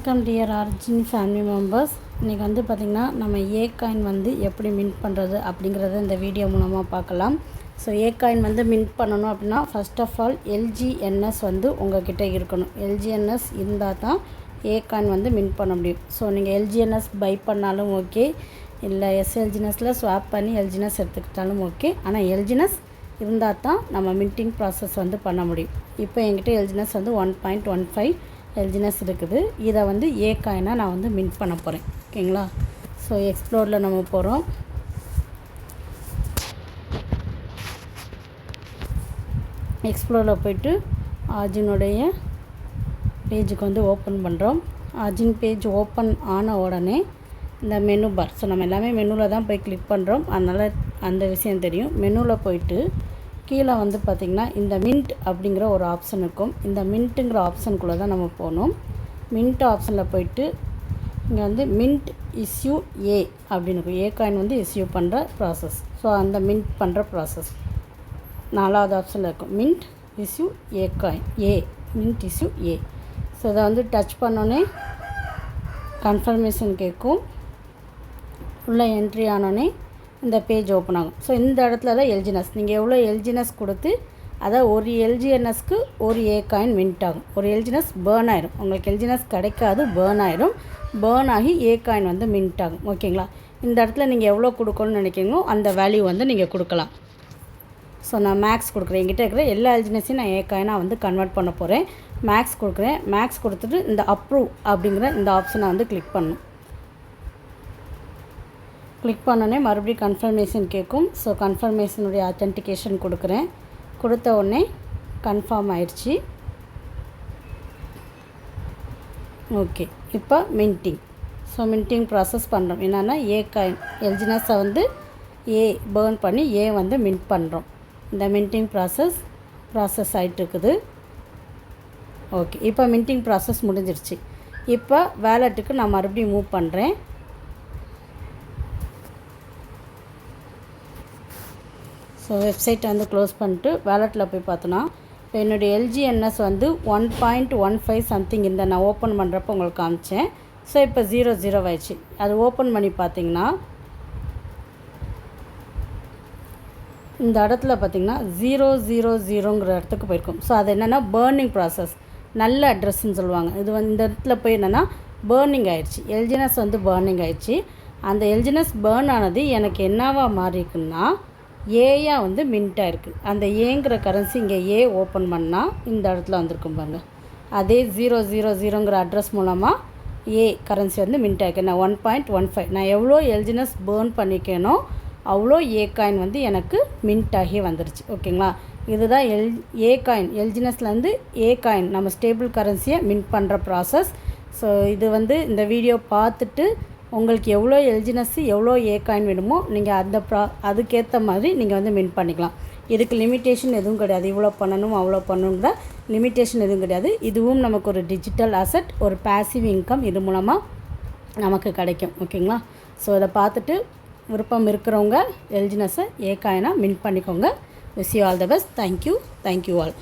Welcome dear origin family members. இன்றைக்கி வந்து பார்த்திங்கன்னா நம்ம ஏ காயின் வந்து எப்படி மின்ட் பண்ணுறது அப்படிங்கிறத இந்த வீடியோ மூலமாக பார்க்கலாம். ஸோ ஏ காயின் வந்து மின்ட் பண்ணணும் அப்படின்னா ஃபர்ஸ்ட் ஆஃப் ஆல் எல்ஜிஎன்எஸ் வந்து உங்கள்கிட்ட இருக்கணும். எல்ஜிஎன்எஸ் இருந்தால் தான் ஏ காயின் வந்து மின்ட் பண்ண முடியும். ஸோ நீங்கள் எல்ஜிஎன்எஸ் பை பண்ணாலும் ஓகே, இல்லை எஸ்எல்ஜிஎன்எஸில் ஸ்வாப் பண்ணி எல்ஜிஎன்எஸ் எடுத்துக்கிட்டாலும் ஓகே. ஆனால் எல்ஜிஎன்எஸ் இருந்தால் தான் நம்ம மின்ட்டிங் ப்ராசஸ் வந்து பண்ண முடியும். இப்போ என்கிட்ட எல்ஜிஎன்எஸ் வந்து 1.15 எல்ஜிஎன்எஸ் இருக்குது. இதை வந்து ஏ காயினாக நான் வந்து மின்ட் பண்ண போகிறேன். ஓகேங்களா? ஸோ எக்ஸ்ப்ளோரில் நம்ம போகிறோம். எக்ஸ்ப்ளோரில் போய்ட்டு ஆர்ஜினுடைய பேஜுக்கு வந்து ஓப்பன் பண்ணுறோம். ஆர்ஜின் பேஜ் ஓப்பன் ஆன உடனே இந்த மெனு பார், ஸோ நம்ம எல்லாமே மெனுவில் தான் போய் கிளிக் பண்ணுறோம், அதனால் அந்த விஷயம் தெரியும். மெனுவில் போயிட்டு கீழே வந்து பார்த்திங்கன்னா இந்த மின்ட் அப்படிங்கிற ஒரு ஆப்ஷன் இருக்கும். இந்த மின்ட்டுங்கிற ஆப்ஷனுக்குள்ளே தான் நம்ம போகணும். மின்ட் ஆப்ஷனில் போயிட்டு இங்கே வந்து மின்ட் இஸ்யூ ஏ அப்படின்னு இருக்கும். ஏ காயின் வந்து இஸ்யூ பண்ணுற ப்ராசஸ். ஸோ அந்த மின்ட் பண்ணுற ப்ராசஸ் 4வது ஆப்ஷனில் இருக்கும். மின்ட் இஸ்யூ ஏ காயின், ஏ மின்ட் இஸ்யூ ஏ. ஸோ இதை வந்து டச் பண்ணோன்னே கன்ஃபர்மேஷன் கேட்கும். உள்ள என்ட்ரி ஆனோடனே இந்த பேஜ் ஓப்பன் ஆகும். ஸோ இந்த இடத்துல தான் எல்ஜிஎன்எஸ், நீங்கள் எவ்வளோ எல்ஜிஎன்எஸ் கொடுத்து அதை ஒரு எல்ஜிஎன்எஸ்க்கு ஒரு ஏ காயின் மின்ட் ஆகும். ஒரு எல்ஜிஎன்எஸ் பேர்ன் ஆயிரும். உங்களுக்கு எல்ஜிஎன்எஸ் கிடைக்காது, பேர்ன் ஆயிரும். பேர்ன் ஆகி ஏ காயின் வந்து மின்ட் ஆகும். ஓகேங்களா? இந்த இடத்துல நீங்கள் எவ்வளோ கொடுக்கணும்னு நினைக்கிறீங்களோ அந்த வேல்யூ வந்து நீங்கள் கொடுக்கலாம். ஸோ நான் மேக்ஸ் கொடுக்குறேன். என்கிட்ட இருக்கிற எல்லா எல்ஜிஎன்எஸையும் நான் ஏ காயினாக வந்து கன்வெர்ட் பண்ண போகிறேன். மேக்ஸ் கொடுக்குறேன். மேக்ஸ் கொடுத்துட்டு இந்த அப்ரூவ் அப்படிங்கிற இந்த ஆப்ஷனை வந்து கிளிக் பண்ணணும். கிளிக் பண்ணோன்னே மறுபடியும் கன்ஃபர்மேஷன் கேட்கும். ஸோ கன்ஃபர்மேஷனுடைய அத்தென்டிகேஷன் கொடுக்குறேன். கொடுத்த உடனே கன்ஃபார்ம் ஆயிடுச்சு. ஓகே, இப்போ மின்ட்டிங். ஸோ மின்ட்டிங் ப்ராசஸ் பண்ணுறோம். என்னென்னா ஏ காயின் எல்ஜிஎன்எஸை வந்து ஏ பேர்ன் பண்ணி ஏ வந்து மின்ட் பண்ணுறோம். இந்த மின்ட்டிங் ப்ராசஸ் ஆகிட்டுருக்குது. ஓகே, இப்போ மின்ட்டிங் ப்ராசஸ் முடிஞ்சிருச்சு. இப்போ வேலெட்டுக்கு நான் மறுபடியும் மூவ் பண்ணுறேன். ஸோ வெப்சைட்டை வந்து க்ளோஸ் பண்ணிட்டு வேலெட்டில் போய் பார்த்தோன்னா இப்போ என்னுடைய எல்ஜிஎன்எஸ் வந்து 1.15 சம்திங் இந்த நான் ஓப்பன் பண்ணுறப்போ உங்களுக்கு காமிச்சேன். ஸோ இப்போ 0 ஆயிடுச்சு. அது ஓப்பன் பண்ணி பார்த்தீங்கன்னா இந்த இடத்துல பார்த்திங்கன்னா 000ங்கிற இடத்துக்கு போயிருக்கும். ஸோ அது என்னென்னா பேர்னிங் ப்ராசஸ், நல்ல அட்ரஸ்ன்னு சொல்லுவாங்க. இது வந்து இந்த இடத்துல போய் என்னென்னா பேர்னிங் ஆயிடுச்சு. எல்ஜிஎன்எஸ் வந்து பேர்னிங் ஆயிடுச்சு. அந்த எல்ஜிஎன்எஸ் பேர்ன் ஆனது எனக்கு என்னவாக மாறிக்குன்னா ஏயாக வந்து மின்ட்டாக இருக்குது. அந்த ஏங்கிற கரன்சி இங்கே ஏ ஓப்பன் பண்ணால் இந்த இடத்துல வந்திருக்கும் பாருங்கள். அதே 000ங்கிற அட்ரஸ் மூலமாக ஏ கரன்சி வந்து மின்ட்டாக இருக்குது. நான் 1.15 நான் எவ்வளோ எல்ஜிஎன்எஸ் பேர்ன் பண்ணிக்கேனோ அவ்வளோ ஏ காயின் வந்து எனக்கு மின்ட் ஆகி வந்துருச்சு. ஓகேங்களா? இதுதான் ஏ காயின், எல்ஜிஎன்எஸ்லேருந்து ஏ காயின் நம்ம ஸ்டேபிள் கரன்சியை மின்ட் பண்ணுற ப்ராசஸ். ஸோ இது வந்து இந்த வீடியோ பார்த்துட்டு உங்களுக்கு எவ்வளோ எல்ஜிஎன்எஸ் எவ்வளோ ஏ காயின் வேணுமோ நீங்கள் அதுக்கேற்ற மாதிரி நீங்கள் வந்து மின்ட் பண்ணிக்கலாம். இதுக்கு லிமிட்டேஷன் எதுவும் கிடையாது. இவ்வளோ பண்ணணும் அவ்வளோ பண்ணணுங்கிற லிமிட்டேஷன் எதுவும் கிடையாது. இதுவும் நமக்கு ஒரு டிஜிட்டல் அசெட், ஒரு பேசிவ் இன்கம் இது மூலமாக நமக்கு கிடைக்கும். ஓகேங்களா? ஸோ இதை பார்த்துட்டு விருப்பம் இருக்கிறவங்க எல்ஜிஎன்எஸை ஏ காயினாக மின்ட் பண்ணிக்கோங்க. Wish you all the best. Thank you all.